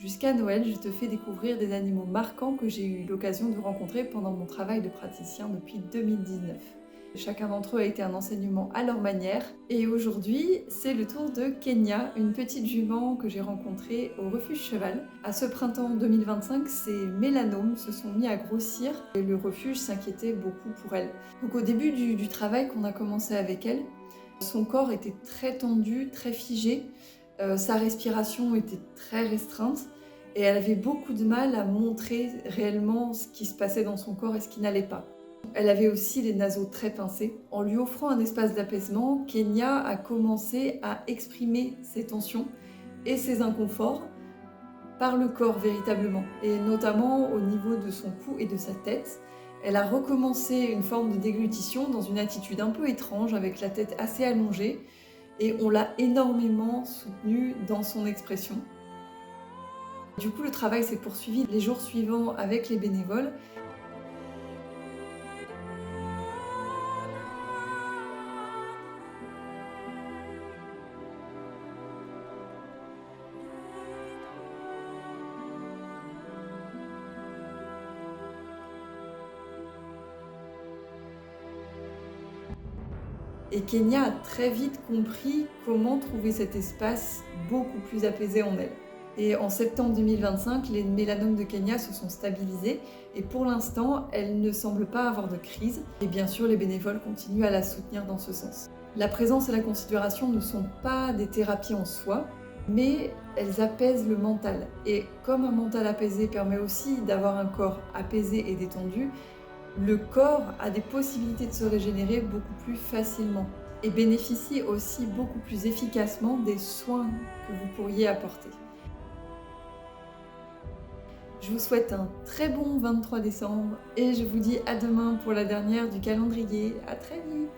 Jusqu'à Noël, je te fais découvrir des animaux marquants que j'ai eu l'occasion de rencontrer pendant mon travail de praticien depuis 2019. Chacun d'entre eux a été un enseignement à leur manière. Et aujourd'hui, c'est le tour de Kenya, une petite jument que j'ai rencontrée au refuge cheval. À ce printemps 2025, ses mélanomes se sont mis à grossir et le refuge s'inquiétait beaucoup pour elle. Donc au début du travail qu'on a commencé avec elle, son corps était très tendu, très figé, sa respiration était très restreinte et elle avait beaucoup de mal à montrer réellement ce qui se passait dans son corps et ce qui n'allait pas. Elle avait aussi les naseaux très pincés. En lui offrant un espace d'apaisement, Kenya a commencé à exprimer ses tensions et ses inconforts par le corps véritablement, et notamment au niveau de son cou et de sa tête. Elle a recommencé une forme de déglutition dans une attitude un peu étrange, avec la tête assez allongée, et on l'a énormément soutenue dans son expression. Du coup, le travail s'est poursuivi les jours suivants avec les bénévoles. Et Kenya a très vite compris comment trouver cet espace beaucoup plus apaisé en elle. Et en septembre 2025, les mélanomes de Kenya se sont stabilisés et pour l'instant, elle ne semble pas avoir de crise. Et bien sûr, les bénévoles continuent à la soutenir dans ce sens. La présence et la considération ne sont pas des thérapies en soi, mais elles apaisent le mental. Et comme un mental apaisé permet aussi d'avoir un corps apaisé et détendu, le corps a des possibilités de se régénérer beaucoup plus facilement et bénéficie aussi beaucoup plus efficacement des soins que vous pourriez apporter. Je vous souhaite un très bon 23 décembre et je vous dis à demain pour la dernière du calendrier. À très vite!